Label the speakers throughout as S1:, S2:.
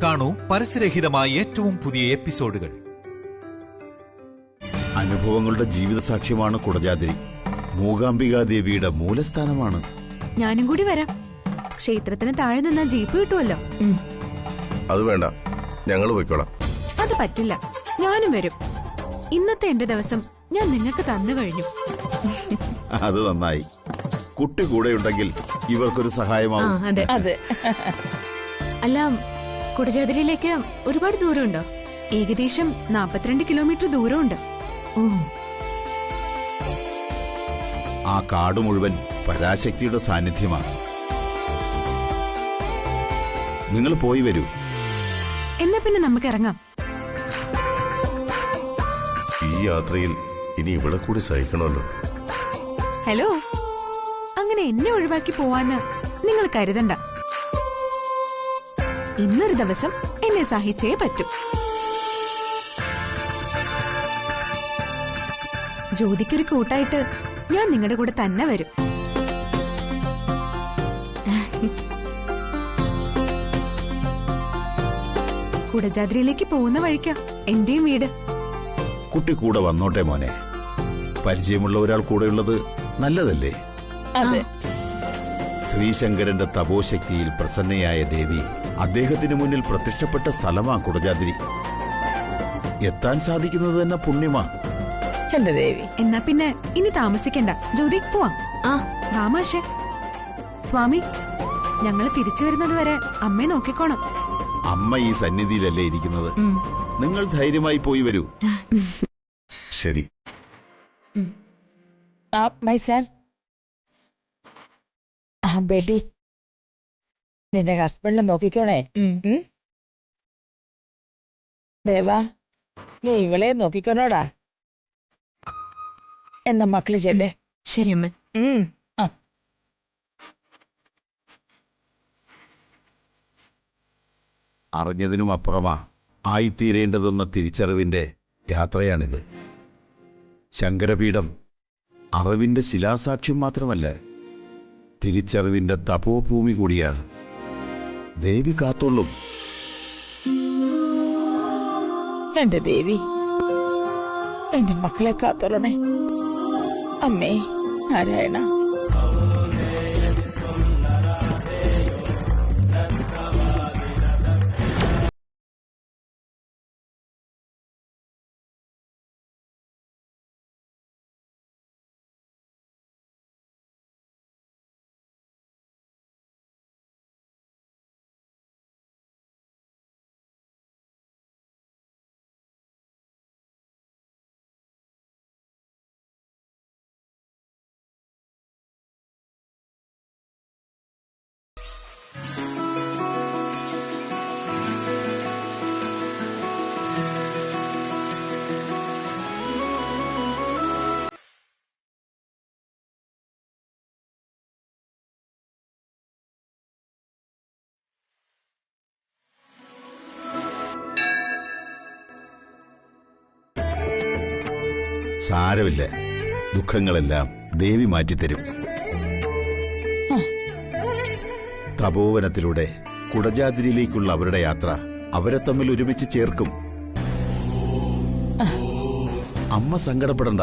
S1: കാണൂ പരസ്യരഹിതമായ ഏറ്റവും പുതിയ എപ്പിസോഡുകൾ.
S2: അനുഭവങ്ങളുടെ ജീവിത സാക്ഷ്യമാണ് കുടജാദ്രി. മൂകാംബികാദേവിയുടെ മൂലസ്ഥാനമാണ്.
S3: ഞാനും കൂടി വരാം. ക്ഷേത്രത്തിന് താഴെ നിന്നാ ജീപ്പ് കിട്ടുമല്ലോ.
S4: അത് വേണ്ട, ഞങ്ങൾ പോയിക്കോളാം.
S3: അത് പറ്റില്ല, ഞാനും വരും. ഇന്നത്തെ എന്റെ ദിവസം ഞാൻ നിങ്ങൾക്ക് തന്നു കഴിഞ്ഞു.
S2: അത് നന്നായി. കുട്ടി കൂടെയുണ്ടെങ്കിൽ ഇവർക്കൊരു സഹായമാവും.
S5: അതെ. അല്ല, കുടജാദ്രിയിലേക്ക് ഒരുപാട് ദൂരമുണ്ടോ?
S3: ഏകദേശം 42 കിലോമീറ്റർ ദൂരമുണ്ട്.
S2: ആ കാട് മുഴുവൻ പരാശക്തിയുടെ സാന്നിധ്യമാണ്. നിങ്ങൾ പോയി വരൂ.
S3: എന്നാ പിന്നെ നമുക്ക് ഇറങ്ങാം.
S4: ഈ യാത്രയിൽ ഇനി ഇവിടെ കൂടി സഹിക്കണമല്ലോ.
S3: ഹലോ, അങ്ങനെ എന്നെ ഒഴിവാക്കി പോവാന്ന് നിങ്ങൾ കരുതണ്ട. ഇന്നൊരു ദിവസം എന്നെ സഹിച്ചേ പറ്റും. ജ്യോതിക്കൊരു കൂട്ടായിട്ട് ഞാൻ നിങ്ങളുടെ കൂടെ തന്നെ വരും. കുടജാദ്രിയിലേക്ക് പോകുന്ന വഴിക്കാ എന്റെയും വീട്.
S2: കുട്ടി കൂടെ വന്നോട്ടെ മോനെ. പരിചയമുള്ള ഒരാൾ കൂടെയുള്ളത് നല്ലതല്ലേ? ശ്രീശങ്കരന്റെ തപോശക്തിയിൽ പ്രസന്നയായ ദേവി അദ്ദേഹത്തിന് മുന്നിൽ പ്രത്യക്ഷപ്പെട്ട സ്ഥലമാ കുടജാദ്രി. എത്താൻ സാധിക്കുന്നത് തന്നെ പുണ്യമാ.
S6: എന്റെ ദേവി,
S3: എന്നാ പിന്നെ ഇനി താമസിക്കണ്ട, ജ്യോതി പോവാം. വാമാശേ. സ്വാമി, ഞങ്ങള് തിരിച്ചു വരുന്നത് വരെ അമ്മയെ നോക്കിക്കോണം.
S2: അമ്മ ഈ സന്നിധിയിലല്ലേ ഇരിക്കുന്നത്. നിങ്ങൾ ധൈര്യമായി പോയി വരൂ.
S4: ശരി.
S6: ബേട്ടി, നിന്റെ ഹസ്ബൻഡിനെ നോക്കിക്കോണേ. ദേവാ, നീ ഇവളെ നോക്കിക്കോണോടാ. എന്ന മക്കള് ചെല്ലേ.
S5: ശരി അമ്മ.
S2: അറിഞ്ഞതിനും അപ്പുറമാ ആയിത്തീരേണ്ടതെന്ന തിരിച്ചറിവിന്റെ യാത്രയാണിത്. ശങ്കരപീഠം അറിവിന്റെ ശിലാസാക്ഷ്യം മാത്രമല്ല, തിരിച്ചറിവിന്റെ തപോഭൂമി കൂടിയാണ്. ദേവി കാത്തോളും.
S6: എന്റെ ദേവി, എന്റെ മക്കളെ കാത്തോളണേ. അമ്മേ നാരായണ.
S2: സാരമില്ല, ദുഃഖങ്ങളെല്ലാം ദേവി മാറ്റിത്തരും. തപോവനത്തിലൂടെ കുടജാദ്രിയിലേക്കുള്ള അവരുടെ യാത്ര അവരെ തമ്മിൽ ഒരുമിച്ച് ചേർക്കും. അമ്മ സങ്കടപ്പെടണ്ട.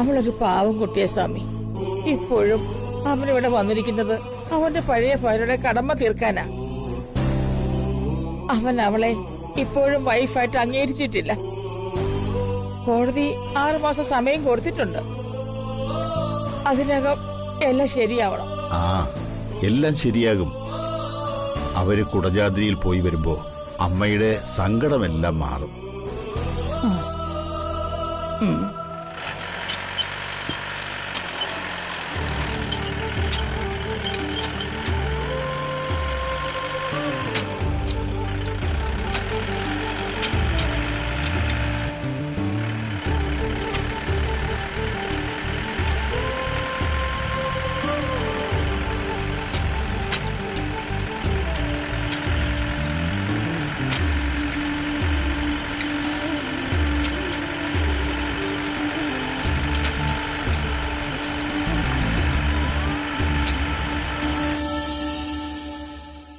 S6: അവളൊരു പാവം കുട്ടിയെ സ്വാമി. ഇപ്പോഴും അവനിവിടെ വന്നിരിക്കുന്നത് അവന്റെ പഴയ ഭാര്യയുടെ കടമ തീർക്കാനാ. അവൻ അവളെ ഇപ്പോഴും വൈഫായിട്ട് അംഗീകരിച്ചിട്ടില്ല. കോടതി 6 മാസം സമയം കൊടുത്തിട്ടുണ്ട്. അതിനകം എല്ലാം ശരിയാവണം.
S2: എല്ലാം ശരിയാകും. അവര് കുടജാദ്രിയിൽ പോയി വരുമ്പോ അമ്മയുടെ സങ്കടമെല്ലാം മാറും.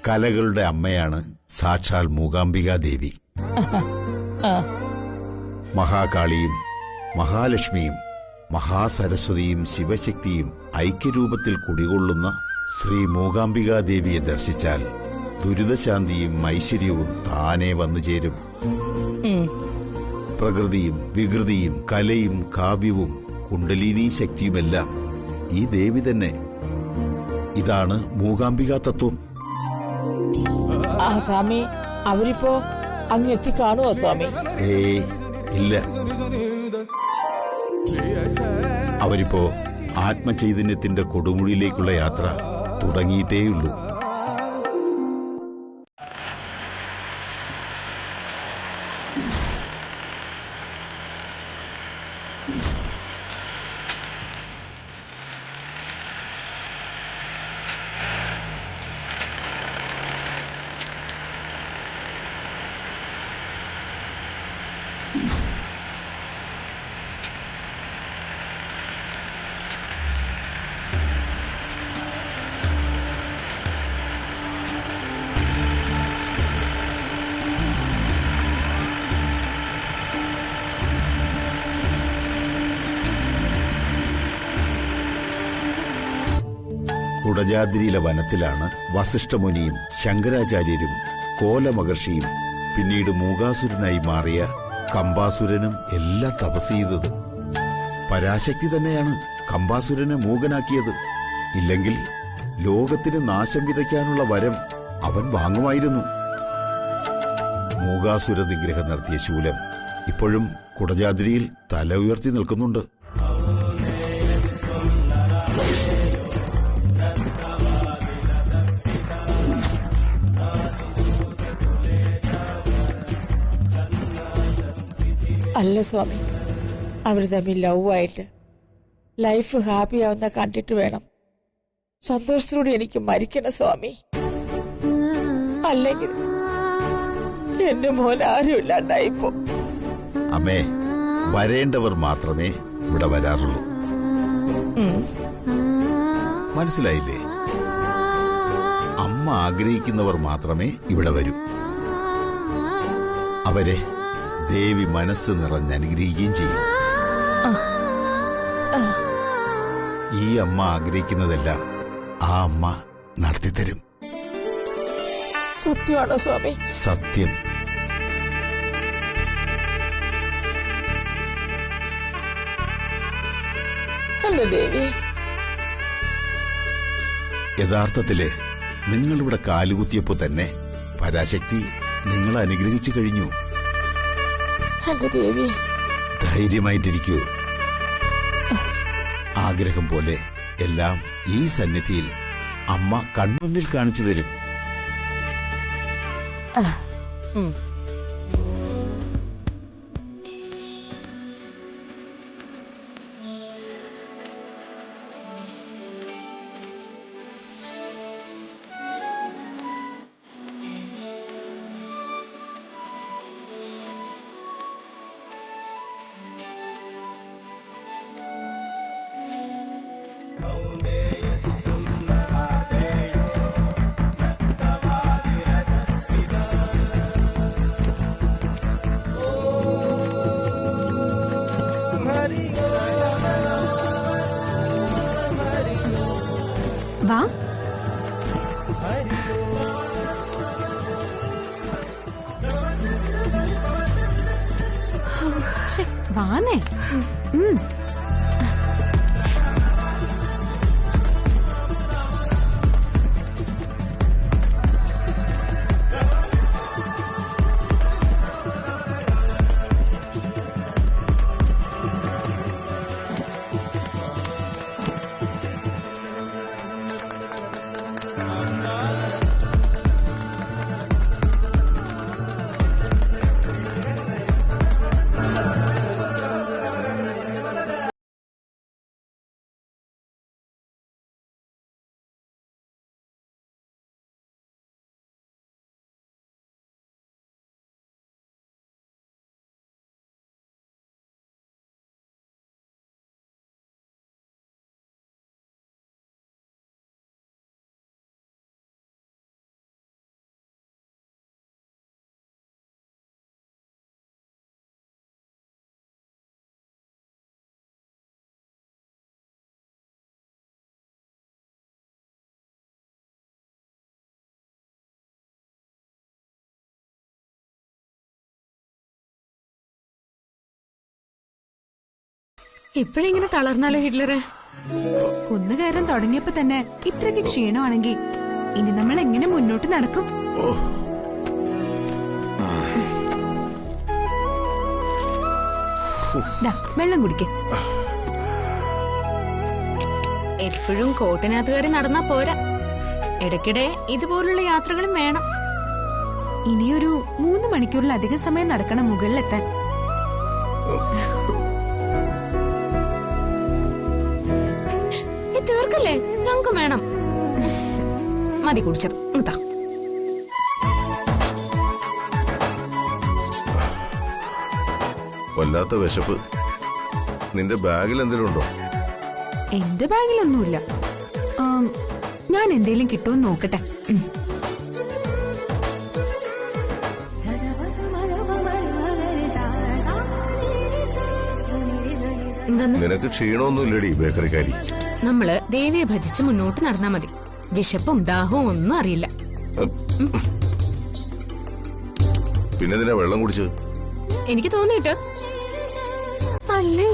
S2: കലകളുടെ അമ്മയാണ് സാക്ഷാൽ മൂകാംബികാ ദേവി. മഹാകാളിയും മഹാലക്ഷ്മിയും മഹാസരസ്വതിയും ശിവശക്തിയും ഐക്യരൂപത്തിൽ കുടികൊള്ളുന്ന ശ്രീ മൂകാംബികാ ദേവിയെ ദർശിച്ചാൽ ദുരിതശാന്തിയും ഐശ്വര്യവും താനേ വന്നു ചേരും. പ്രകൃതിയും വികൃതിയും കലയും കാവ്യവും കുണ്ടലിനി ശക്തിയുമെല്ലാം ഈ ദേവി തന്നെ. ഇതാണ് മൂകാംബികാ തത്വം.
S6: ആ സ്വാമി, അവരിപ്പോ അങ്ങ് എത്തിക്കാണുവോ സ്വാമി?
S2: ഇല്ല, അവരിപ്പോ ആത്മചൈതന്യത്തിന്റെ കൊടുമുടിയിലേക്കുള്ള യാത്ര തുടങ്ങിയിട്ടേയുള്ളൂ. കുടജാദ്രിയിലെ വനത്തിലാണ് വസിഷ്ഠമുനിയും ശങ്കരാചാര്യരും കോലമഹർഷിയും പിന്നീട് മൂകാസുരനായി മാറിയ കമ്പാസുരനും എല്ലാം തപസ് ചെയ്തത്. പരാശക്തി തന്നെയാണ് കമ്പാസുരനെ മൂകനാക്കിയത്. ഇല്ലെങ്കിൽ ലോകത്തിന് നാശം വിതയ്ക്കാനുള്ള വരം അവൻ വാങ്ങുമായിരുന്നു. മൂകാസുര നിഗ്രഹം നടത്തിയ ശൂലം ഇപ്പോഴും കുടജാദ്രിയിൽ തല ഉയർത്തി നിൽക്കുന്നുണ്ട്.
S6: അല്ല സ്വാമി, അവർ തമ്മിൽ ലവായിട്ട് ലൈഫ് ഹാപ്പി ആവുന്ന കണ്ടിട്ട് വേണം സന്തോഷത്തോടെ എനിക്ക് മരിക്കണം സ്വാമി. അല്ലെങ്കിൽ എന്റെ മോൻ ആരും ഇല്ലാണ്ടായിപ്പോ.
S2: അമ്മേ, വരേണ്ടവർ മാത്രമേ ഇവിടെ വരാറുള്ളൂ. മനസ്സിലായില്ലേ? അമ്മ ആഗ്രഹിക്കുന്നവർ മാത്രമേ ഇവിടെ വരൂ. അവരെ ദേവി മനസ്സ് നിറഞ്ഞ് അനുഗ്രഹിക്കുകയും ചെയ്യും. ഈ അമ്മ ആഗ്രഹിക്കുന്നതെല്ലാം ആ അമ്മ നടത്തിത്തരും.
S6: സത്യമാണോ സ്വാമി?
S2: സത്യം.
S6: അല്ല ദേവി,
S2: യഥാർത്ഥത്തില് നിങ്ങളിവിടെ കാലുകുത്തിയപ്പോ തന്നെ പരാശക്തി നിങ്ങളെ അനുഗ്രഹിച്ചു കഴിഞ്ഞു.
S6: അല്ല ദേവി,
S2: ധൈര്യമായിട്ടിരിക്കൂ. ആഗ്രഹം പോലെ എല്ലാം ഈ സന്നിധിയിൽ അമ്മ കൺമുന്നിൽ കാണിച്ചു തരും.
S3: വാ. വാന്നേ.
S5: ഇപ്പഴിങ്ങനെ തളർന്നാലോ ഹിറ്റ്ലറെ?
S3: കുന്നുകയറാൻ തുടങ്ങിയപ്പോ തന്നെ ഇത്രയ്ക്ക് ക്ഷീണമാണെങ്കിൽ ഇനി നമ്മൾ എങ്ങനെ മുന്നോട്ട് നടക്കും? ദാ, വെള്ളം കുടിക്കേ.
S5: എപ്പോഴും കോട്ടിനകത്ത് കയറി നടന്നാ പോരാ, ഇടയ്ക്കിടെ ഇതുപോലുള്ള യാത്രകളും വേണം.
S3: ഇനിയൊരു 3 മണിക്കൂറിലധികം സമയം നടക്കണം മുകളിലെത്താൻ.
S5: തീർക്കല്ലേ, ഞങ്ങൾക്ക് വേണം. മതി കുടിച്ചത്.
S4: വല്ലാത്ത വിശപ്പ്. നിന്റെ ബാഗിൽ എന്തെങ്കിലും ഉണ്ടോ?
S3: എന്റെ ബാഗിലൊന്നുമില്ല. ഞാൻ എന്തേലും കിട്ടുമെന്ന് നോക്കട്ടെ.
S4: നിനക്ക് ക്ഷീണമൊന്നുമില്ലടി ബേക്കറിക്കാരി.
S5: നമ്മള് ദേവിയെ ഭജിച്ച് മുന്നോട്ട് നടന്നാ മതി. വിശപ്പും ദാഹവും ഒന്നും അറിയില്ല.
S4: പിന്നെ ഇതിനാ വെള്ളം കുടിച്ചത്?
S5: എനിക്ക് തോന്നിയിട്ട് അല്ലേ.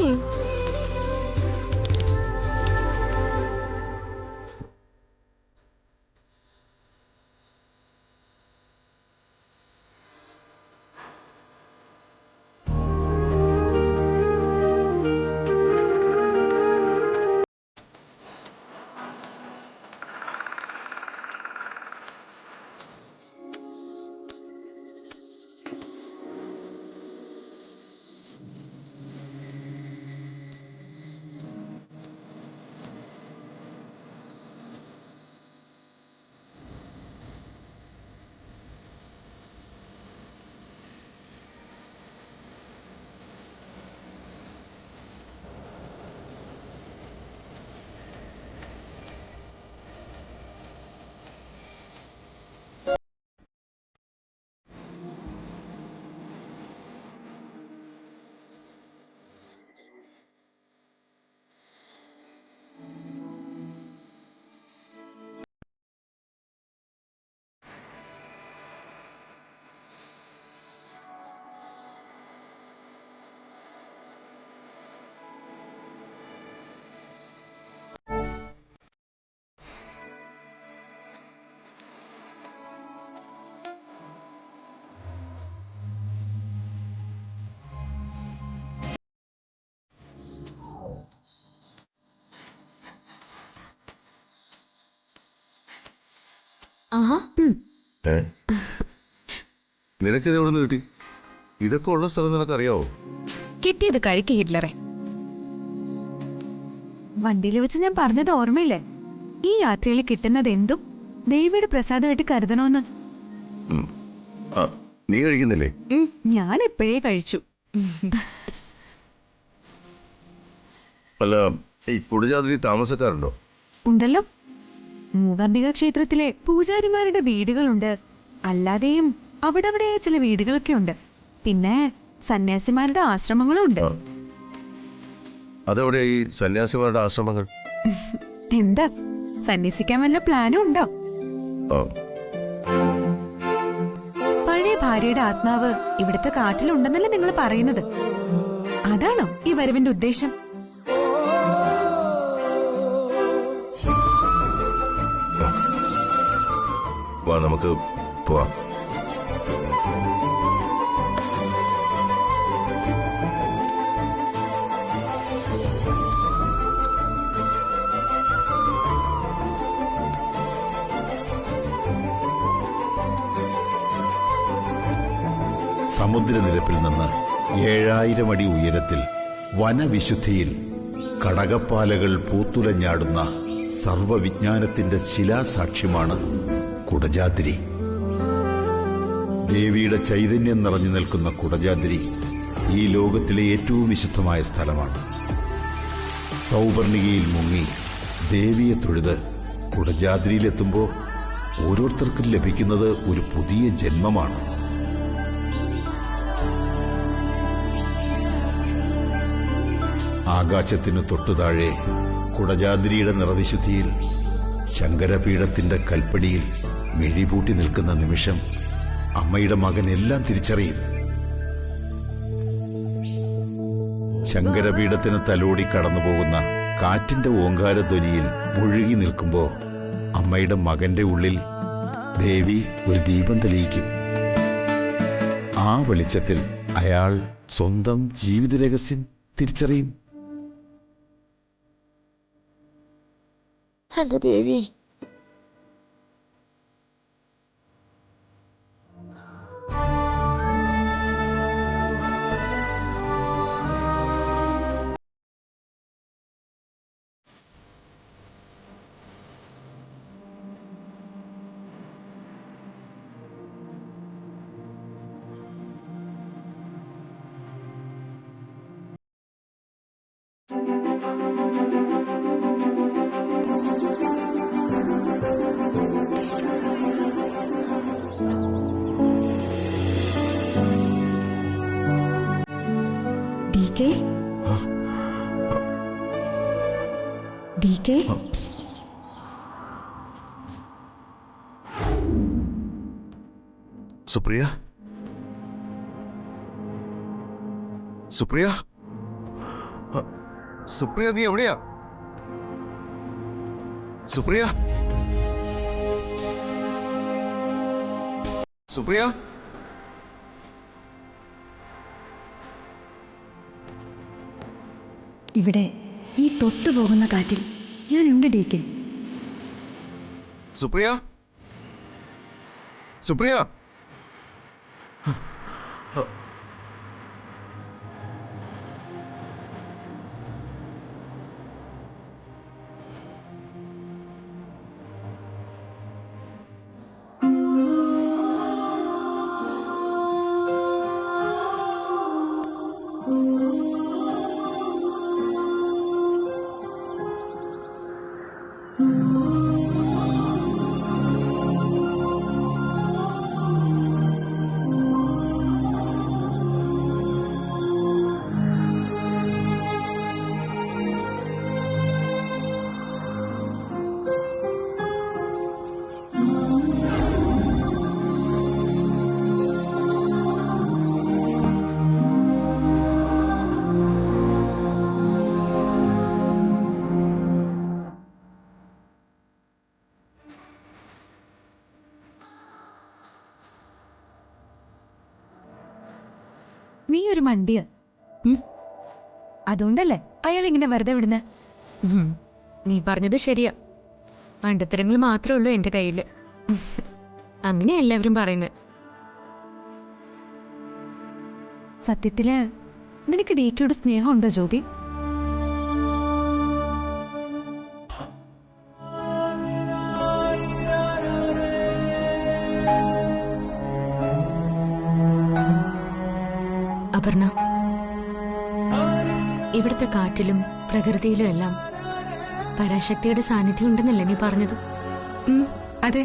S4: നിനക്കിത് എവിടെ നിന്ന് കിട്ടി? ഇതൊക്കെ ഉള്ള സ്ഥലം നിനക്കറിയാവോ?
S3: കിട്ടിയത് കഴിക്ക് ഹിറ്റ്ലറെ. വണ്ടിയിൽ വെച്ച് ഞാൻ പറഞ്ഞത് ഓർമ്മയില്ലേ, ഈ യാത്രയിൽ കിട്ടുന്നത് എന്തും ദേവിയുടെ പ്രസാദമായിട്ട് കരുതണമെന്ന്.
S4: നീ കഴിക്കുന്നില്ലേ?
S3: ഞാൻ എപ്പോഴേ കഴിച്ചു.
S4: അല്ല, ഈ കുടജാദ്രി താമസക്കാരുണ്ടോ?
S3: ഉണ്ടല്ലോ. മൂകാംബിക ക്ഷേത്രത്തിലെ പൂജാരിമാരുടെ വീടുകളുണ്ട്. അല്ലാതെയും അവിടെ ചില വീടുകളൊക്കെ ഉണ്ട്. പിന്നെ സന്യാസിമാരുടെ ആശ്രമങ്ങളും ഉണ്ട്.
S4: അതെവിടെ ഈ സന്യാസിമാരുടെ ആശ്രമങ്ങൾ?
S3: എന്താ, സന്യസിക്കാൻ വല്ല പ്ലാനും ഉണ്ടോ? പഴയ ഭാര്യയുടെ ആത്മാവ് ഇവിടുത്തെ കാറ്റിലുണ്ടെന്നല്ലേ നിങ്ങൾ പറയുന്നത്? അതാണോ ഈ വരവിന്റെ ഉദ്ദേശം?
S4: വാ, നമുക്ക് പോവാം.
S2: സമുദ്രനിരപ്പിൽ നിന്ന് 7000 അടി ഉയരത്തിൽ വനവിശുദ്ധിയിൽ കടകപ്പാലകൾ പൂത്തുലഞ്ഞാടുന്ന സർവവിജ്ഞാനത്തിന്റെ ശിലാസാക്ഷ്യമാണ് കുടജാദ്രി. ദേവിയുടെ ചൈതന്യം നിറഞ്ഞു നിൽക്കുന്ന കുടജാദ്രി ഈ ലോകത്തിലെ ഏറ്റവും വിശുദ്ധമായ സ്ഥലമാണ്. സൗവർണികയിൽ മുങ്ങി ദേവിയെ തൊഴുത് കുടജാദ്രിയിലെത്തുമ്പോൾ ഓരോരുത്തർക്കും ലഭിക്കുന്നത് ഒരു പുതിയ ജന്മമാണ്. ആകാശത്തിന് തൊട്ടുതാഴെ കുടജാദ്രിയുടെ നിറവിശുദ്ധിയിൽ ശങ്കരപീഠത്തിന്റെ കൽപ്പടിയിൽ മിഴിപൂട്ടി നിൽക്കുന്ന നിമിഷം അമ്മയുടെ മകൻ എല്ലാം തിരിച്ചറിയും. ശങ്കരപീഠത്തിന് തലോടി കടന്നുപോകുന്ന കാറ്റിന്റെ ഓങ്കാരധ്വനിയിൽ മുഴുകി നിൽക്കുമ്പോ അമ്മയുടെ മകന്റെ ഉള്ളിൽ ദേവി ഒരു ദീപം തെളിയിക്കും. ആ വെളിച്ചത്തിൽ അയാൾ സ്വന്തം ജീവിത രഹസ്യം തിരിച്ചറിയും.
S6: എന്റെ ദേവി,
S7: DK?
S4: സുപ്രിയ, സുപ്രിയ, സുപ്രിയ, നീ എവിടെയാ? സുപ്രിയ, സുപ്രിയ,
S7: ഇവിടെ ഈ തൊട്ടുപോകുന്ന കാറ്റിൽ ഞാനുണ്ട് DK.
S4: സുപ്രിയ, സുപ്രിയ.
S3: നീ ഒരു മണ്ടിയ. അതുകൊണ്ടല്ലേ അയാൾ ഇങ്ങനെ വെറുതെ വിടുന്ന.
S5: നീ പറഞ്ഞത് ശരിയാ. മണ്ടത്തരങ്ങൾ മാത്രമേ ഉള്ളൂ എൻ്റെ കയ്യിൽ. അങ്ങനെയാ എല്ലാവരും പറയുന്നത്.
S3: സത്യത്തില് നിനക്ക് DKയോട് സ്നേഹമുണ്ടോ ജ്യോതി?
S5: അപർണ, ഇവിടുത്തെ കാറ്റിലും പ്രകൃതിയിലും എല്ലാം പരാശക്തിയുടെ സാന്നിധ്യം ഉണ്ടെന്നല്ലേ നീ പറഞ്ഞത്?
S3: അതെ.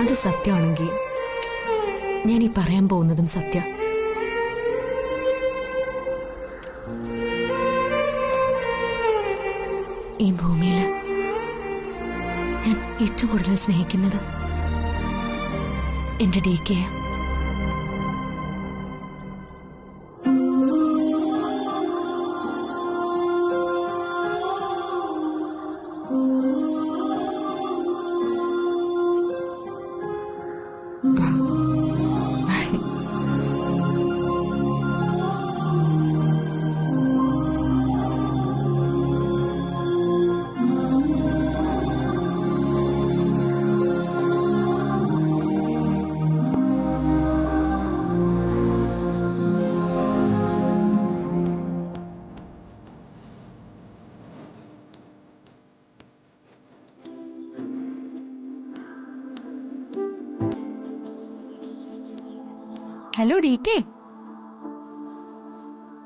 S5: അത് സത്യമാണെങ്കിൽ ഞാൻ ഈ പറയാൻ പോകുന്നതും സത്യ. ഈ ഭൂമിയിൽ ഞാൻ ഏറ്റവും കൂടുതൽ സ്നേഹിക്കുന്നത് എന്റെ DKയെ.
S3: ഹലോ DK,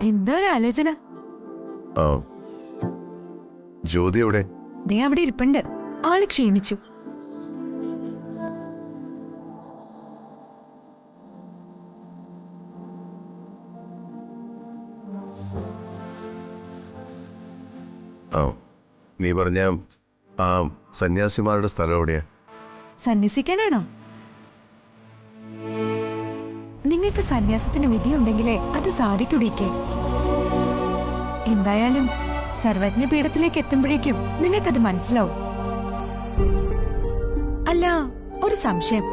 S3: എന്താ ഒരു ആലോചന?
S4: ജ്യോതി എവിടെ?
S3: ദേ അവിടെ ഇരിപ്പുണ്ട്. ആള് ക്ഷീണിച്ചു.
S4: നീ പറഞ്ഞ ആ സന്യാസിമാരുടെ സ്ഥലം എവിടെയാ?
S3: സന്യസിക്കാനാണോ? നിങ്ങൾക്ക് സന്യാസത്തിന് വിധിയുണ്ടെങ്കിലേ അത് സാധിക്കൂ DK. എന്തായാലും സർവജ്ഞ പീഠത്തിലേക്ക് എത്തുമ്പോഴേക്കും നിങ്ങൾക്കത് മനസ്സിലാവും. അല്ല, ഒരു സംശയം.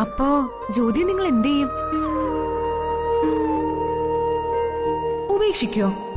S3: അപ്പോ ജ്യോതി നിങ്ങൾ എന്ത് ചെയ്യും? ഉപേക്ഷിക്കോ?